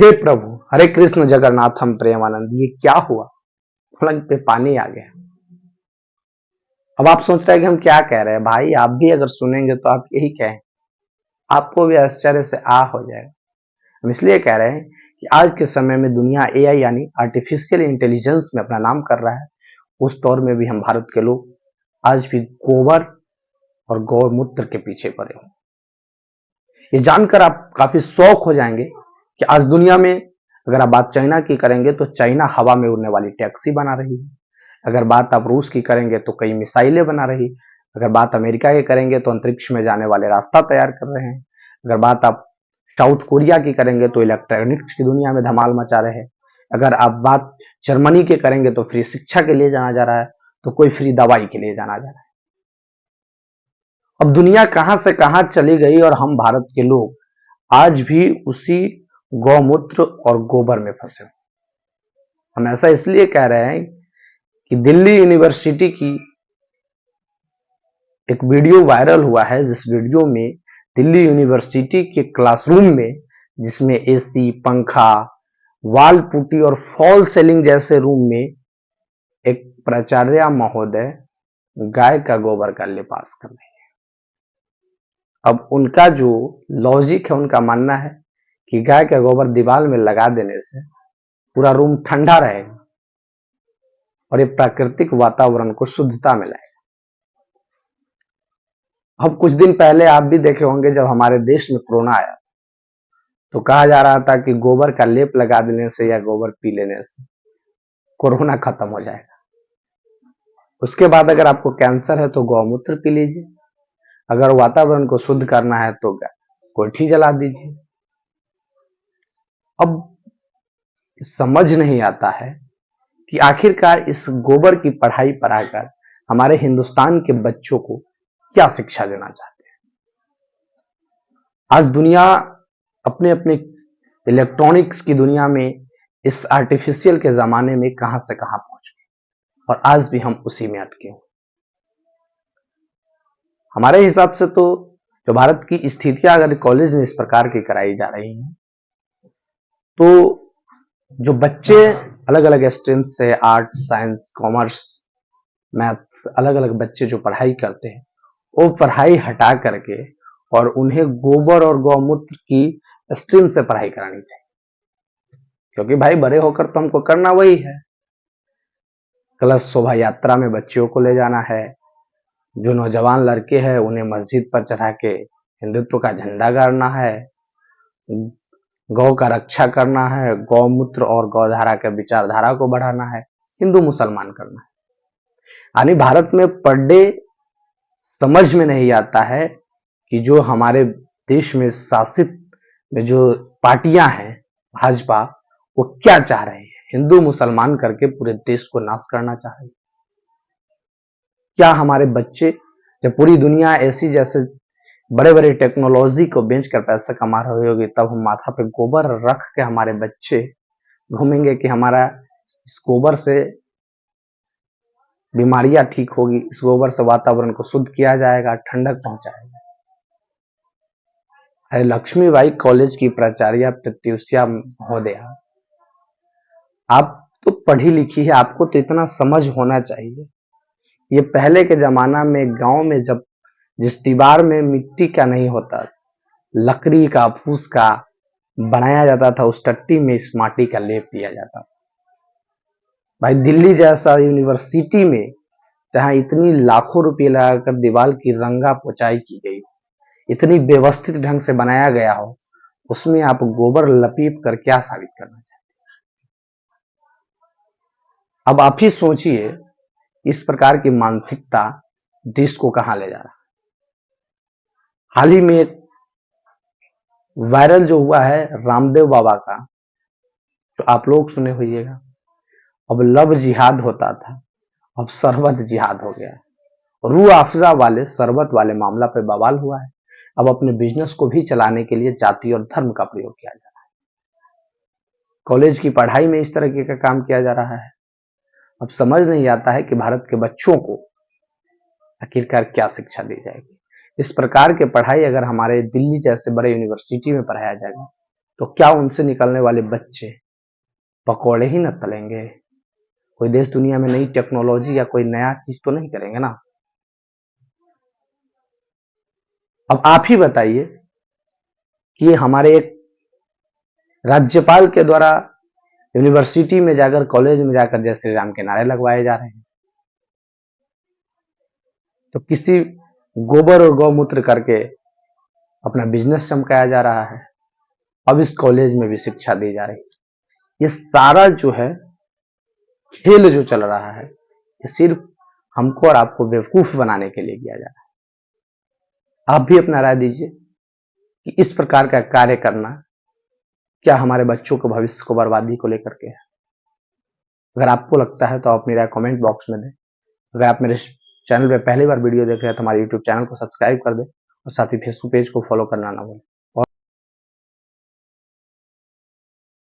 हे प्रभु, हरे कृष्ण जगन्नाथम प्रेमानंद, ये क्या हुआ? पलंग पे पानी आ गया। अब आप सोच रहे हैं कि हम क्या कह रहे हैं। भाई आप भी अगर सुनेंगे तो आप यही कहें, आपको भी आश्चर्य से आ हो जाएगा। हम इसलिए कह रहे हैं कि आज के समय में दुनिया एआई यानी आर्टिफिशियल इंटेलिजेंस में अपना नाम कर रहा है। उस दौर में भी हम भारत के लोग आज भी गोबर और गौमूत्र के पीछे पड़े हुए। ये जानकर आप काफी शौक हो जाएंगे कि आज दुनिया में अगर आप बात चाइना की करेंगे तो चाइना हवा में उड़ने वाली टैक्सी बना रही है। अगर बात आप रूस की करेंगे तो कई मिसाइलें बना रही। अगर बात अमेरिका की करेंगे तो अंतरिक्ष में जाने वाले रास्ता तैयार कर रहे हैं। अगर बात आप साउथ कोरिया की करेंगे तो इलेक्ट्रॉनिक्स की दुनिया में धमाल मचा रहे हैं। अगर आप बात जर्मनी की करेंगे तो फ्री शिक्षा के लिए जाना जा रहा है, तो कोई फ्री दवाई के लिए जाना जा रहा है। अब दुनिया कहां से कहां चली गई और हम भारत के लोग आज भी उसी गौमूत्र और गोबर में फंसे। हम ऐसा इसलिए कह रहे हैं कि दिल्ली यूनिवर्सिटी की एक वीडियो वायरल हुआ है, जिस वीडियो में दिल्ली यूनिवर्सिटी के क्लासरूम में, जिसमें एसी, पंखा, वाल पुट्टी और फॉल सेलिंग जैसे रूम में एक प्राचार्य महोदय गाय का गोबर का लिपास कर रहे हैं। अब उनका जो लॉजिक है, उनका मानना है कि गाय का गोबर दीवार में लगा देने से पूरा रूम ठंडा रहेगा और ये प्राकृतिक वातावरण को शुद्धता में लाएगा। अब कुछ दिन पहले आप भी देखे होंगे, जब हमारे देश में कोरोना आया तो कहा जा रहा था कि गोबर का लेप लगा देने से या गोबर पी लेने से कोरोना खत्म हो जाएगा। उसके बाद अगर आपको कैंसर है तो गौमूत्र पी लीजिए, अगर वातावरण को शुद्ध करना है तो कोठी जला दीजिए। अब समझ नहीं आता है कि आखिरकार इस गोबर की पढ़ाई पढ़ाकर हमारे हिंदुस्तान के बच्चों को क्या शिक्षा देना चाहते हैं। आज दुनिया अपने अपने इलेक्ट्रॉनिक्स की दुनिया में, इस आर्टिफिशियल के जमाने में कहां से कहां पहुंच गए और आज भी हम उसी में अटके हुए। हमारे हिसाब से तो जो भारत की स्थितियां अगर कॉलेज में इस प्रकार की कराई जा रही हैं, तो जो बच्चे अलग अलग स्ट्रीम से, आर्ट, साइंस, कॉमर्स, मैथ्स, अलग अलग बच्चे जो पढ़ाई करते हैं, वो पढ़ाई हटा करके और उन्हें गोबर और गौमूत्र की स्ट्रीम से पढ़ाई करानी चाहिए। क्योंकि भाई बड़े होकर तो हमको करना वही है। कलश शोभा यात्रा में बच्चियों को ले जाना है, जो नौजवान लड़के हैं उन्हें मस्जिद पर चढ़ा के हिंदुत्व का झंडा गाड़ना है, गौ का रक्षा करना है, गौमूत्र और गौधारा के विचारधारा को बढ़ाना है, हिंदू मुसलमान करना है। यानी भारत में पर डे समझ में नहीं आता है कि जो हमारे देश में शासित में जो पार्टियां हैं, भाजपा, वो क्या चाह रहे हैं। हिंदू मुसलमान करके पूरे देश को नाश करना चाह रही है। क्या हमारे बच्चे, जब पूरी दुनिया ऐसी जैसे बड़े बड़े टेक्नोलॉजी को बेचकर पैसा कमा रही होगी, तब हम माथा पे गोबर रख के हमारे बच्चे घूमेंगे कि हमारा इस गोबर से बीमारियां ठीक होगी, इस गोबर से वातावरण को शुद्ध किया जाएगा, ठंडक पहुंचाएगा। है लक्ष्मीबाई कॉलेज की प्राचार्य प्रत्युषा महोदया, आप तो पढ़ी लिखी है, आपको तो इतना समझ होना चाहिए। ये पहले के जमाना में गांव में जब जिस दीवार में मिट्टी का नहीं होता, लकड़ी का, फूस का बनाया जाता था, उस टट्टी में इस माटी का लेप दिया जाता था। भाई दिल्ली जैसा यूनिवर्सिटी में जहां इतनी लाखों रुपए लगाकर दीवार की रंगा पुचाई की गई हो, इतनी व्यवस्थित ढंग से बनाया गया हो, उसमें आप गोबर लपीप कर क्या साबित करना चाहते हैं। अब आप ही सोचिए, इस प्रकार की मानसिकता देश को कहां ले जा रहा है। हाल ही में एक वायरल जो हुआ है रामदेव बाबा का, तो आप लोग सुने होइएगा, अब लव जिहाद होता था, अब शरबत जिहाद हो गया। रूह अफजा वाले शरबत वाले मामला पे बवाल हुआ है। अब अपने बिजनेस को भी चलाने के लिए जाति और धर्म का प्रयोग किया जा रहा है। कॉलेज की पढ़ाई में इस तरीके का काम किया जा रहा है। अब समझ नहीं आता है कि भारत के बच्चों को आखिरकार क्या शिक्षा दी जाएगी। इस प्रकार के पढ़ाई अगर हमारे दिल्ली जैसे बड़े यूनिवर्सिटी में पढ़ाया जाएगा तो क्या उनसे निकलने वाले बच्चे पकौड़े ही न तलेंगे? कोई देश दुनिया में नई टेक्नोलॉजी या कोई नया चीज तो नहीं करेंगे ना। अब आप ही बताइए कि हमारे एक राज्यपाल के द्वारा यूनिवर्सिटी में जाकर, कॉलेज में जाकर जय श्री राम के नारे लगवाए जा रहे हैं, तो किसी गोबर और गौमूत्र करके अपना बिजनेस चमकाया जा रहा है। अब इस कॉलेज में भी शिक्षा दी जा रही है। ये सारा जो है खेल जो चल रहा है, ये सिर्फ हमको और आपको बेवकूफ बनाने के लिए किया जा रहा है। आप भी अपना राय दीजिए कि इस प्रकार का कार्य करना क्या हमारे बच्चों के भविष्य को बर्बादी को लेकर के है? अगर आपको लगता है तो आप मेरा कमेंट बॉक्स में दें। अगर आप मेरे चैनल पे पहली बार वीडियो देख रहे हैं तो हमारे यूट्यूब चैनल को सब्सक्राइब कर दें और साथ ही फेसबुक पेज को फॉलो करना ना भूलें।